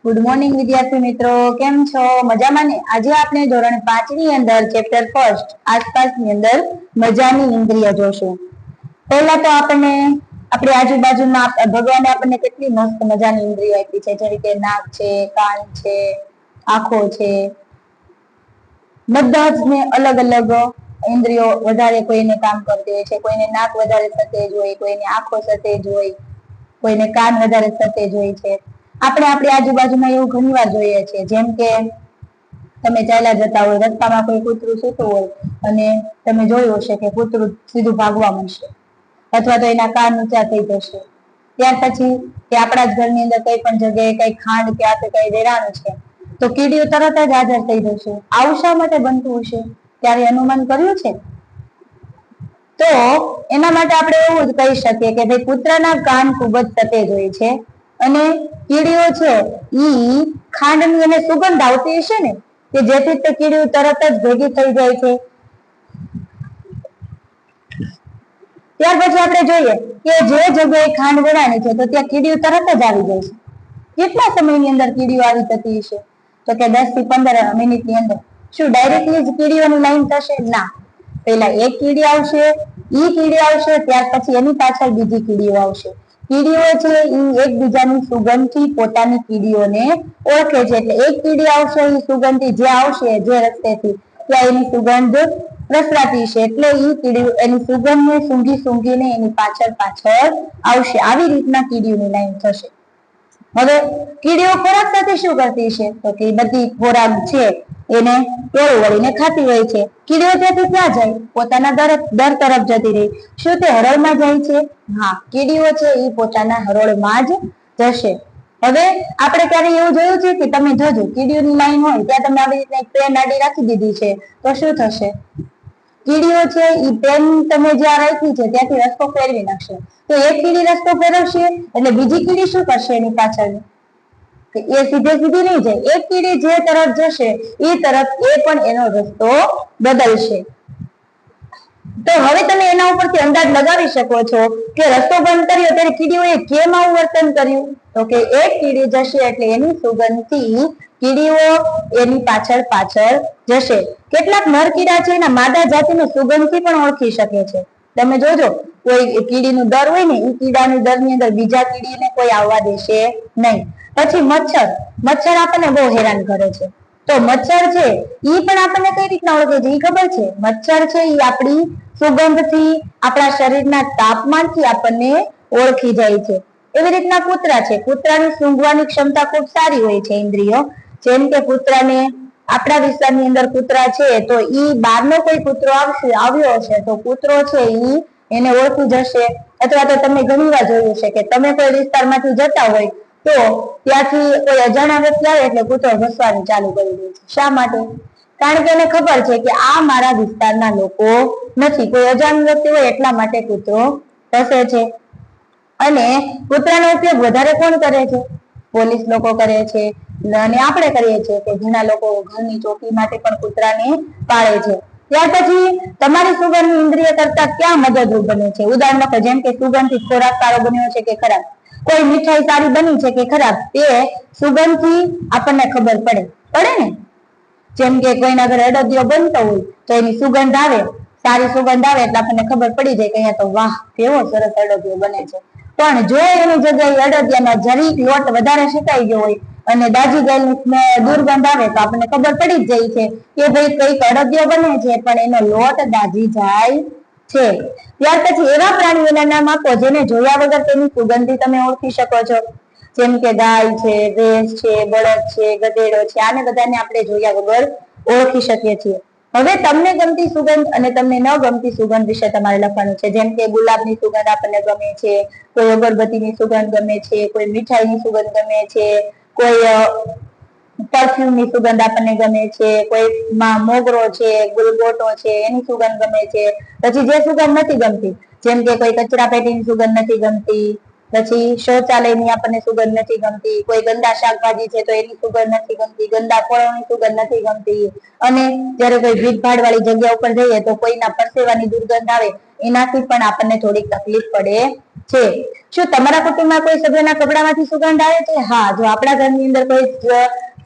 Good morning વિદ્યાર્થી મિત્રો, કેમ છો? મજામાં ને? આજે આપણે ધોરણ 5 ની અંદર ચેપ્ટર ફર્સ્ટ આસપાસની અંદર મજાની ઇન્દ્રિય જોશું. પહેલા તો આપણે આપણી આજુબાજુમાં ભગવાને આપણને કેટલી મસ્ત મજાની ઇન્દ્રિય આપી છે, જેવી કે નાક છે, કાન છે, આંખો છે. બધા જ ને અલગ અલગ ઇન્દ્રિયો વધારે કોઈને કામ કરતી હોય છે. કોઈને નાક વધારે સતેજ હોય, કોઈને આંખો સતેજ હોય, કોઈને કાન વધારે સતેજ હોય છે. આપણે આપણી આજુબાજુમાં એવું ઘણી વાર જોઈએ છીએ, જેમ કે તમે ચાલ્યા જતા હોય, રસ્તામાં કોઈ કૂતરું સૂતું હોય અને તમે જોયું હશે કે કૂતરું સીધું ભાગવા માંડશે અથવા તો એના કાન ઊંચા થઈ જશે. ત્યાર પછી કે આપણા જ ઘરની અંદર કઈ પણ જગ્યાએ કઈ ખાંડ કે આ કઈ રેડાનું છે તો કીડીઓ તરત જ હાજર થઈ જશે. આવું શા માટે બનતું હશે? ત્યારે અનુમાન કર્યું છે? તો એના માટે આપણે એવું જ કહી શકીએ કે ભાઈ કૂતરાના કાન ખૂબ જ સતેજ હોય છે અને કીડીઓ છે ઈ ખાંડની એને સુગંધ આવતી હશે ને, કે જેથી તે કીડીઓ તરત જ ભેગી થઈ જાય છે. ત્યાર પછી આપણે જોઈએ કે જે જગ્યાએ ખાંડ વેરાણી છે તો ત્યાં કીડીઓ તરત જ આવી જાય છે. કેટલા સમયની અંદર કીડીઓ આવી જતી હશે? તો કે 10 થી 15 મિનિટની અંદર. શું ડાયરેક્ટલી જ કીડીઓની લાઈન થશે? ના, પહેલા એક કીડી આવશે, ઈ કીડી આવશે, ત્યાર પછી એની પાછળ બીજી કીડીઓ આવશે. કીડીઓ છે ઈ એકબીજાની સુગંધથી પોતાની કીડીઓને ઓળખે છે. એટલે એક કીડી આવશે, ઈ સુગંધથી જે આવશે જે રસ્તેથી ત્યાં એની સુગંધ પ્રસરાતી છે, એટલે ઈ કીડીઓ એની સુગંધને સૂંઘીને એની પાછળ આવશે. આવી રીતના કીડીઓની લાઈન થશે. હવે કીડીઓ ખોરાક સાથે શું કરતી છે? તો કે બધી ખોરાક છે એને ટોળું વળીને ખાતી હોય છે. કીડીઓ ત્યાંથી ક્યાં જાય? પોતાના દર તરફ જતી રહી. શું તે હરોળમાં જાય છે? હા, કીડીઓ છે એ પોતાના હરોળમાં જ જશે. હવે આપણે ક્યારે એવું જોયું છે કે તમે જોજો કીડીઓની લાઈન હોય ત્યાં તમે આવી રીતના એક પેન આડી રાખી દીધી છે તો શું થશે? કીડીઓ છે ઈ પેન તમે જ્યાં રાખી છે ત્યાંથી રસ્તો ફેરવી નાખશે. તો એક કીડી રસ્તો ફેરવશે એટલે બીજી કીડી શું કરશે એની પાછળ? એ સીધી નહીં જાય. એક કીડી જે તરફ જશે એ તરફ એ પણ એનો રસ્તો બદલશે. તો હવે તમે એના ઉપરથી અંદાજ લગાવી શકો છો કે રસ્તો બંધ કર્યો ત્યારે કીડીઓએ કેમ આવું વર્તન કર્યું? તો કે એક કીડી જશે એટલે એની સુગંધથી કીડીઓ એની પાછળ જશે. કેટલાક નર કીડા છે એના માદા જાતિને સુગંધથી પણ ઓળખી શકે છે. તમે જોજો કોઈ કીડીનું દર હોય ને એ કીડાની દરની અંદર બીજા કીડીને કોઈ આવવા દેશે નહીં. પછી મચ્છર આપણને બહુ હેરાન કરે છે. તો મચ્છર છે ઈ પણ આપણને કઈ રીતના ઓળખે છે? ઈ ખબર છે? મચ્છર છે ઈ આપણી સુગંધથી, આપણા શરીરના તાપમાનથી આપણને ઓળખી જાય છે. એવી રીતના કૂતરા છે. કૂતરાની સૂંઘવાની ક્ષમતા ખૂબ સારી હોય છે ઇન્દ્રિયો. જેમ કે કૂતરાને આપણા વિસ્તારની અંદર કૂતરા છે તો ઈ બહારનો કોઈ કૂતરો આવ્યો હશે તો કૂતરો છે ઈ એને ઓળખી જશે. અથવા તો તમે ઘણી વાર જોયું છે કે તમે કોઈ વિસ્તારમાંથી જતા હોય તો ત્યાંથી કોઈ અજાણ્યા વ્યક્તિ આવે એટલે કૂતરો ભસવાનું ચાલુ કરી દે છે. શા માટે? કારણ કે એને ખબર છે કે આ મારા વિસ્તારના લોકો નથી, કોઈ અજાણ્યો વ્યક્તિ હોય એટલા માટે કૂતરો ભસે છે. અને કૂતરાનો ઉપયોગ વધારે કોણ કરે છે? પોલીસ લોકો કરે છે અને આપણે કરીએ છીએ કે ઘણા લોકો ઘરની ચોકી માટે પણ કૂતરાને પાળે છે. ત્યાર પછી તમારી સુગંધ ઇન્દ્રિય કરતા ક્યાં મદદરૂપ બને છે? ઉદાહરણ તરીકે જેમ કે સુગંધથી ખોરાક સારો બન્યો છે કે ખરાબ, કોઈ મીઠાઈ સારી બની છે કે ખરાબ, એ સુગંધથી આપણને ખબર પડે ને. જેમ કે કોઈના ઘરે અડદિયો બનતો હોય તો એની સુગંધ આવે, સારી સુગંધ આવે એટલે આપણને ખબર પડી જાય કે અહીંયા તો વાહ કેવો સરસ અડદિયો બને છે. પણ જો એની જગ્યાએ અડદિયામાં જરીક લોટ વધારે શેકાઈ ગયો હોય અને દાજી ગયેલી દુર્ગંધ આવે તો આપણને ખબર પડી જ જાય છે કે ભાઈ કઈક અડદિયો બને છે પણ એનો લોટ દાજી જાય છે. ત્યાર પછી એવા પ્રાણીઓના નામ આપો જેને જોયા વગર તેની સુગંધથી તમે ઓળખી શકો છો. જેમ કે ગાય છે, ભેંસ છે, બળદ છે, ગધેડો છે. આને બધાને આપણે જોયા વગર ઓળખી શકીએ છીએ. હવે તમને ગમતી સુગંધ અને તમને ન ગમતી સુગંધ વિશે તમારે લખવાનું છે. જેમ કે ગુલાબની સુગંધ આપણને ગમે છે, કોઈ અગરબત્તીની સુગંધ ગમે છે, કોઈ મીઠાઈની સુગંધ ગમે છે, કોઈ પરફ્યુમની સુગંધ આપણને ગમે છે, કોઈ મોગરો છે, ગુલગોટો છે એની સુગંધ ગમે છે. પછી જે સુગંધ નથી ગમતી, જેમ કે કોઈ કચરા પેટીની સુગંધ નથી ગમતી, પછી શૌચાલયની આપણને સુગંધ નથી ગમતી, કોઈ ગંદા શાકભાજી છે તો એની સુગંધ નથી ગમતી, ગંદા ફળોની સુગંધ નથી ગમતી. અને જ્યારે કોઈ ભીડભાડ વાળી જગ્યા ઉપર જઈએ તો કોઈના પરસેવાની દુર્ગંધ આવે એનાથી પણ આપણને થોડીક તકલીફ પડે છે। શું તમારા કુટુંબમાં કોઈ સભ્યના કપડામાંથી સુગંધ આવે છે? હા, જો આપણા ઘરની અંદર કોઈ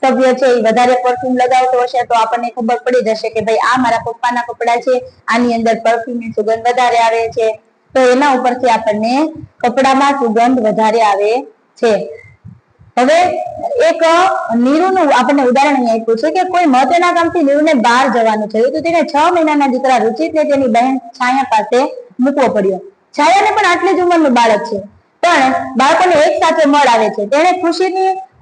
સભ્ય છે એ વધારે પરફ્યુમ લગાવતો હશે તો આપણને ખબર પડી જશે કે ભાઈ આ મારા પપ્પાના કપડા છે, આની અંદર પરફ્યુમની સુગંધ વધારે આવે છે, તો એના ઉપરથી આપણને કપડામાં સુગંધ વધારે આવે છે। હવે એક નીરુનું આપણને ઉદાહરણ અહીં આપ્યું છે કે કોઈ મહત્વના કામથી નીરુને બહાર જવાનું થયું તો તેને 6 મહિનાના દીકરા રુચિતને તેની બહેન છાયા પાસે મૂકવો પડ્યો। છાયાને પણ આટલી જ ઉંમરનું બાળક છે, પણ બાળકોને એક સાથે મળ આવે છે। તેણે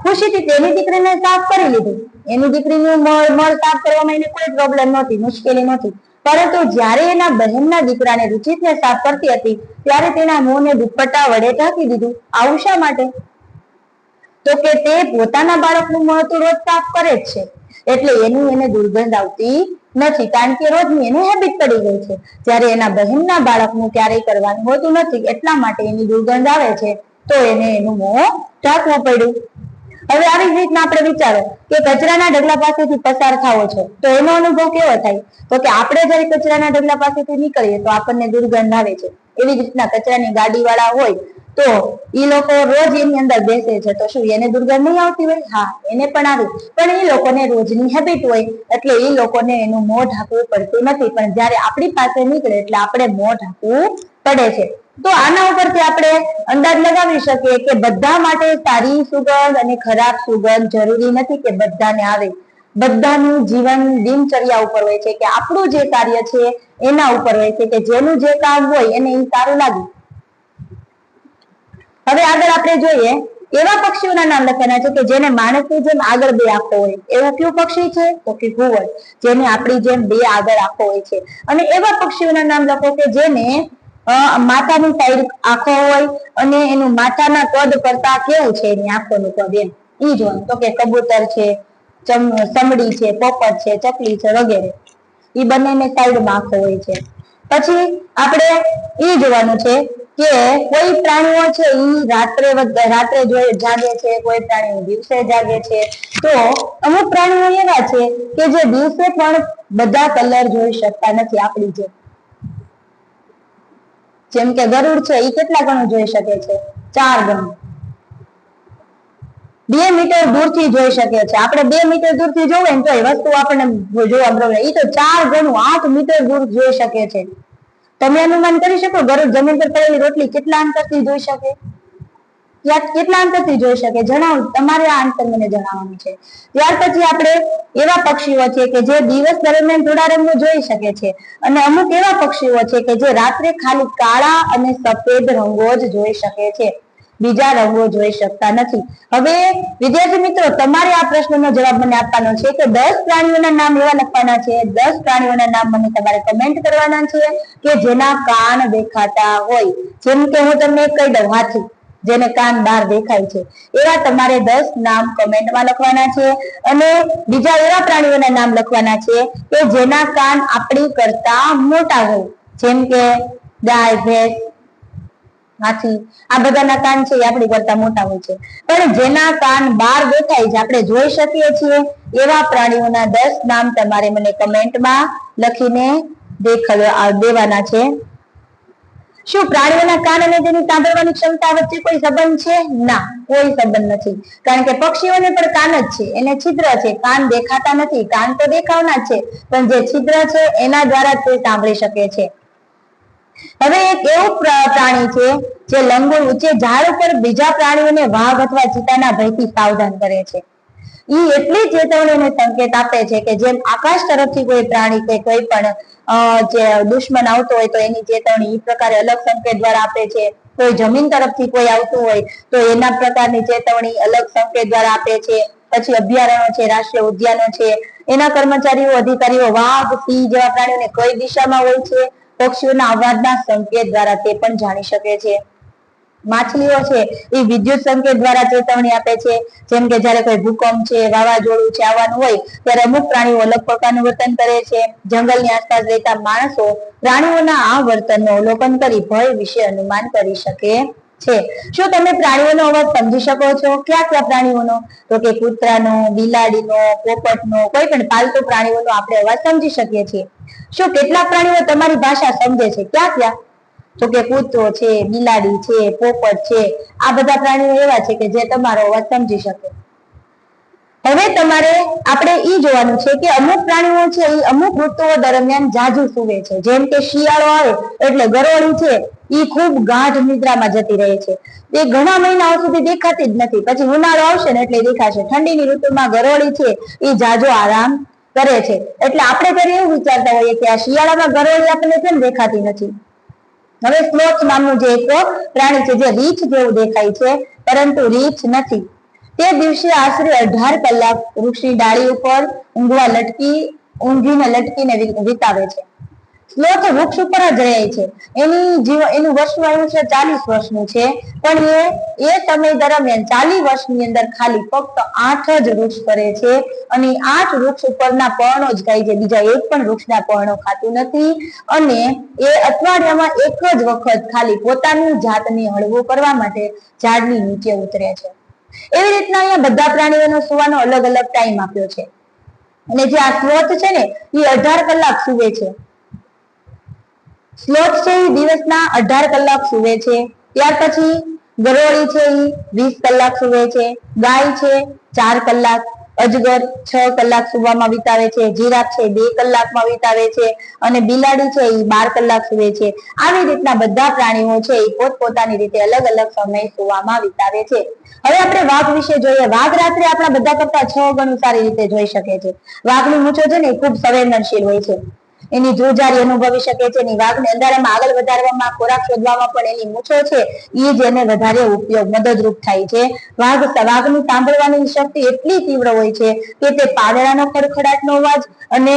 ખુશીથી તેની દીકરીને સાફ કરી લીધું। એની દીકરીનું મળ સાફ કરવામાં એને કોઈ પ્રોબ્લેમ નહોતી, મુશ્કેલી નહોતી, પરંતુ જ્યારે એના બહેનના દીકરાને રુચિતને સાફ કરતી હતી ત્યારે તેના મોંને દુપટ્ટા વડે ઢાંકી દીધું। આવું શા માટે? તો કે તે પોતાના બાળકનું મોં તો રોજ સાફ કરે જ છે, એટલે એને દુર્ગંધ આવતી નથી, કારણ કે રોજની એને હેબિટ પડી ગઈ છે। જ્યારે એના બહેનના બાળકનું ક્યારેય કરવાનું હોતું નથી, એટલા માટે એની દુર્ગંધ આવે છે, તો એને એનું મોં ઢાંકવું પડ્યું। હવે આવી જ રીતના આપણે વિચારો કે કચરાના ઢગલા પાસેથી પસાર થાવો છો તો એનો અનુભવ કેવો થાય? તો કે આપણે જ્યારે કચરાના ઢગલા પાસેથી નીકળીએ તો આપણને દુર્ગંધ આવે છે। એવી જ રીતના કચરાની ગાડી વાળા હોય તો ઈ લોકો રોજ એની અંદર બેસે છે, તો શું એને દુર્ગંધ નહીં આવતી હોય? હા, એને પણ આવે, પણ એ લોકોને રોજની હેબિટ હોય એટલે એ લોકોને એનું મોં ઢાંકવું પડતું નથી, પણ જ્યારે આપણી પાસે નીકળે એટલે આપણે મોં ઢાંકવું પડે છે। તો આના ઉપરથી આપણે અંદાજ લગાવી શકીએ કે બધા માટે સારી સુગંધ અને ખરાબ સુગંધ જરૂરી નથી કે બધાને આવે। બધાનું જીવન દિનચર્યા ઉપર હોય છે કે આપણું જે કાર્ય છે એના ઉપર હોય છે કે જેનું જે કામ હોય એને એ સારું લાગે। હવે આગળ આપણે જોઈએ એવા પક્ષીઓના નામ લખવાના છે કે જેને માણસની જેમ આગળ બે આંખો હોય। એવું કયું પક્ષી છે? તો કે ઘુવડ, જેને આપણી જેમ બે આગળ આંખો હોય છે। અને એવા પક્ષીઓના નામ લખો કે જેને માથાની સાઈડ આંખો હોય અને એનું માથાના કદ કરતા કેવું છે એની આંખોનું કદ, એમ ઈ જોવાનું। તો કે કબૂતર છે, સમડી છે, પોપટ છે, ચકલી છે વગેરે, ઈ બંનેને સાઈડમાં આંખો હોય છે। પછી આપણે ઈ જોવાનું છે કે કોઈ પ્રાણીઓ છે ઈ રાત્રે જાગે છે, કોઈ પ્રાણીઓ દિવસે જાગે છે। તો અમુક પ્રાણીઓ એવા છે કે જે દિવસે પણ બધા કલર જોઈ શકતા નથી આપણી જેમ કે ગરુડ છે ઈ કેટલા ગણું જોઈ શકે છે? 4 ગણું। 2 મીટર દૂરથી જોઈ શકે છે, આપણે 2 મીટર દૂરથી જોવે ને તો એ વસ્તુ આપણને જોવા મળે, ઈ તો 4 ગણું 8 મીટર દૂર જોઈ શકે છે। તમે અનુમાન કરી શકો ગરુડ જમીન પર પડેલી રોટલી કેટલા અંતરથી જોઈ શકે? કેટલા અંતરથી જોઈ શકે? જણાવો, તમારે આ આન્સર મને જણાવવાનું છે। ત્યાર પછી આપણે એવા પક્ષીઓ છે કે જે દિવસ દરમિયાન થોડા રંગો જોઈ શકે છે, અને અમુક એવા પક્ષીઓ છે કે જે રાત્રે ખાલી કાળા અને સફેદ રંગો જ જોઈ શકે છે, બીજા રંગો જોઈ શકતા નથી। હવે વિદ્યાર્થી મિત્રો, તમારે આ પ્રશ્નનો જવાબ મને આપવાનો છે કે 10 પ્રાણીઓના નામ એવા લખવાના છે, 10 પ્રાણીઓના નામ મને તમારે કમેન્ટ કરવાના છે કે જેના કાન દેખાતા હોય। જેમ કે હું તમને કહી દઉં, હાથી, જેને કાન બહાર દેખાય છે, એવા તમારે 10 નામ કમેન્ટમાં લખવાના છે। અને બીજા એવા પ્રાણીઓના નામ લખવાના છે કે જેના કાન આપણી કરતા મોટા હોય, જેમ કે ગાય, ભેંસ, હાથી, આ બધાના કાન છે એ આપણી કરતા મોટા હોય છે, પણ જેના કાન બહાર દેખાય છે, આપણે જોઈ શકીએ છીએ, એવા પ્રાણીઓના 10 નામ તમારે મને કમેન્ટમાં લખીને દેવાના છે। શું પ્રાણીઓના કાન અને તેની સાંભળવાની ક્ષમતા વચ્ચે કોઈ સંબંધ છે? ના, કોઈ સંબંધ નથી, કારણ કે પક્ષીઓને પણ કાન જ છે, એને છિદ્ર છે, કાન દેખાતા નથી, કાન તો દેખાવના છે, પણ જે છિદ્ર છે એના દ્વારા તે સાંભળી શકે છે। હવે એક એવું પ્રાણી છે જે લંગૂર ઊંચે ઝાડ ઉપર બીજા પ્રાણીઓને વાઘ અથવા ચિત્તાના ભયથી સાવધાન કરે છે। ઈ એટલી ચેતવણીને સંકેત આપે છે કે જેમ આકાશ તરફથી કોઈ પ્રાણી કે કોઈ પણ જે દુશ્મન આવતો હોય તો એની ચેતવણી ઈ પ્રકારે અલગ સંકેત દ્વારા આપે છે। કોઈ જમીન તરફથી કોઈ આવતું હોય તો એના પ્રકારની ચેતવણી અલગ સંકેત દ્વારા આપે છે। પછી અભયારણ્યો છે, રાષ્ટ્રીય ઉદ્યાનો છે, એના કર્મચારીઓ, અધિકારીઓ વાઘ, સિંહ જેવા પ્રાણીઓને કઈ દિશામાં હોય છે, પક્ષીઓના અવાજના સંકેત દ્વારા તે પણ જાણી શકે છે। માછલીઓ છે એ વિદ્યુત સંકેત દ્વારા ચેતવણી આપે છે, જેમ કે જ્યારે કોઈ ભૂકંપ છે, વાવાઝોડું છે આવવાનું હોય ત્યારે અમુક પ્રાણીઓ અલગ પ્રકારનું વર્તન કરે છે। જંગલની આસપાસ રહેતા માણસો પ્રાણીઓના આ વર્તનનું અવલોકન કરી ભય વિશે અનુમાન કરી શકે છે। શું તમે પ્રાણીઓનો અવાજ સમજી શકો છો? કયા કયા પ્રાણીઓનો? તો કે કૂતરાનો, બિલાડીનો, પોપટનો, કોઈ પણ પાલતુ પ્રાણીઓનો આપણે અવાજ સમજી શકીએ છીએ। શું કેટલાક પ્રાણીઓ તમારી ભાષા સમજે છે? ક્યાં ક્યાં? તો કે કૂતરો છે, બિલાડી છે, પોપટ છે, આ બધા પ્રાણીઓ એવા છે કે જે તમારો અવાજ સમજી શકે. હવે તમારે આપણે ઈ જોવાનું છે કે અમુક પ્રાણીઓ છે એ અમુક ઋતુઓ દરમિયાન જાજુ સૂવે છે. જેમ કે શિયાળો આવે એટલે ગરોળી છે ઈ ખૂબ ગાઢ નિદ્રામાં જતી રહે છે. એ ઘણા મહિનાઓ સુધી દેખાતી જ નથી. પછી ઉનાળો આવશે ને એટલે દેખાશે. ઠંડીની ઋતુમાં ગરોળી છે એ જાજો આરામ કરે છે. એટલે આપણે ત્યારે એવું વિચારતા હોઈએ કે આ શિયાળામાં ગરોળી આપણને કેમ દેખાતી નથી. હવે સ્લોથ નામનું જે એક પ્રાણી છે જે રીંછ જેવું દેખાય છે, પરંતુ રીંછ નથી. તે દિવસે આશરે 18 કલાક વૃક્ષની ડાળી ઉપર ઊંઘીને લટકીને વિતાવે છે. સ્લોથ વૃક્ષ ઉપર જ રહે છે. એનું વર્ષનું આયુષ્ય 40 વર્ષનું છે, પણ એ સમય દરમિયાન 40 વર્ષની અંદર ખાલી ફક્ત 8 જ વૃક્ષ કરે છે, અને 8 વૃક્ષ ઉપરના પર્ણો જ ખાય છે. બીજા એક પણ વૃક્ષના પર્ણો ખાતું નથી. અને એ અઠવાડિયામાં એક જ વખત ખાલી પોતાની જાતને હળવો કરવા માટે ઝાડની નીચે ઉતરે છે. એવી રીતના અહીંયા બધા પ્રાણીઓનો સુવાનો અલગ અલગ ટાઈમ આપ્યો છે. અને જે આ સ્લોથ છે ને એ 18 કલાક સૂવે છે. સ્લોથ છે એ દિવસના 18 કલાક સૂવે છે. ત્યાર પછી ગરોળી છે એ 20 કલાક સૂવે છે. ગાય છે 4 કલાક, અજગર 6 કલાક સૂવામાં વિતાવે છે, જીરાફ છે 2 કલાકમાં વિતાવે છે, અને બિલાડી છે એ 12 કલાક સૂવે છે. આવી રીતના બધા પ્રાણીઓ છે એ પોતપોતાની રીતે અલગ અલગ સમય સૂવામાં વિતાવે છે. હવે આપણે વાઘ વિશે જોઈએ. વાઘ રાત્રે આપણા બધા કરતા 6 ગણું સારી રીતે જોઈ શકે છે. વાઘની મૂછો છે ને એ ખૂબ સંવેદનશીલ હોય છે. એની ધ્રુજારી અનુભવી શકે છે. એની વાઘને અંધારામાં આગળ વધારવામાં, ખોરાક શોધવામાં પણ એની મૂછો છે એ જ એને વધારે મદદરૂપ થાય છે. વાઘની સાંભળવાની શક્તિ એટલી તીવ્ર હોય છે કે તે પાંદડાનો ખડખડાટનો અવાજ અને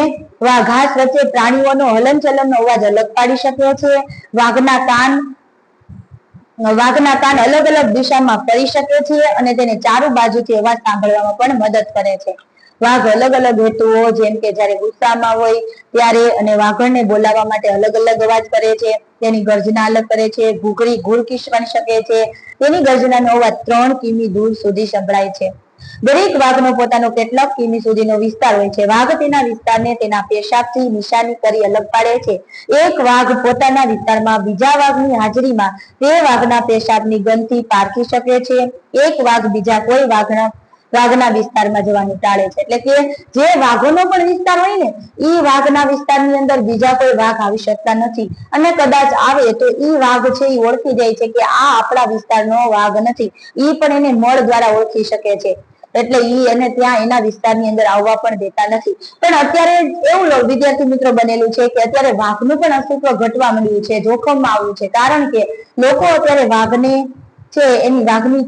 ઘાસ વચ્ચે પ્રાણીઓનો હલનચલનનો અવાજ અલગ પાડી શકે છે. વાઘના કાન અલગ અલગ દિશામાં ફરી શકે છે અને તેને ચારે બાજુથી અવાજ સાંભળવામાં પણ મદદ કરે છે. વાઘ અલગ અલગ હેતુઓ, જેમ કે જ્યારે ગુસ્સામાં હોય ત્યારે અને વાઘણને બોલાવવા માટે અલગ અલગ અવાજ કરે છે. તેની ગર્જના અલગ કરે છે. ઘુરકી બની શકે છે. તેની ગર્જનાનો અવાજ 3 કિમી દૂર સુધી સંભળાય છે. દરેક વાઘનો પોતાનો કેટલાક કિમી સુધીનો વિસ્તાર હોય છે. વાઘ તેના વિસ્તારને તેના પેશાબથી નિશાની કરી અલગ પાડે છે. એક વાઘ પોતાના વિસ્તારમાં બીજા વાઘની હાજરીમાં તે વાઘના પેશાબની ગંધથી પારખી શકે છે. એક વાઘ બીજા કોઈ વાઘના વિસ્તારમાં જવાનું ટાળે છે. એટલે કે જે વાઘોનો પણ વિસ્તાર હોય ને એ વાઘના વિસ્તારની અંદર બીજા કોઈ વાઘ આવી શકતા નથી. અને કદાચ આવે તો એ વાઘ છે એ ઓળખી જાય છે કે આ આપણા વિસ્તારનો વાઘ નથી. એ પણ એને મળ દ્વારા ઓળખી શકે છે. એટલે એને ત્યાં એના વિસ્તારની અંદર આવવા પણ દેતા નથી. પણ અત્યારે એવું વિદ્યાર્થી મિત્રો બનેલું છે કે અત્યારે વાઘનું પણ અસ્તિત્વ ઘટવા માંડ્યું છે, જોખમમાં આવ્યું છે. કારણ કે લોકો અત્યારે વાઘની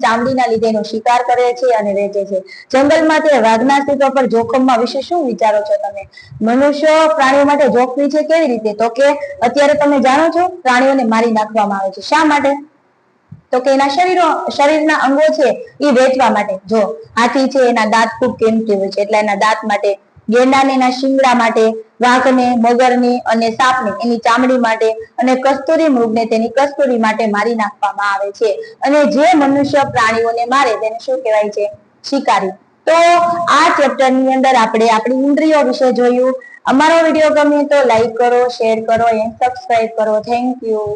ચામડીના લીધે એનો શિકાર કરે છે અને વેચે છે. જંગલમાં તે વાઘના અસ્તિત્વ પર જોખમમાં વિશે શું વિચારો છો તમે? મનુષ્ય પ્રાણીઓ માટે જોખમી છે કેવી રીતે? તો કે અત્યારે તમે જાણો છો પ્રાણીઓને મારી નાખવામાં આવે છે. શા માટે? તો કે એના શરીરના અંગો છે એ વેચવા માટે. જો હાથી છે એના દાંત ખૂબ કિંમતી હોય છે એટલે એના દાંત માટે, ગેંડાને એના શિંગડા માટે, વાઘને, મગરને અને સાપને એની ચામડી માટે, અને કસ્તુરી મૃગને તેની કસ્તુરી માટે મારી નાખવામાં આવે છે. અને જે મનુષ્ય પ્રાણીઓને મારે તેને શું કહેવાય છે? શિકારી. તો આ ચેપ્ટર ની અંદર આપણે આપણી ઇન્દ્રિયો વિશે જોયું. અમારો વિડીયો ગમે તો લાઈક કરો, શેર કરો અને સબસ્ક્રાઇબ કરો. Thank you.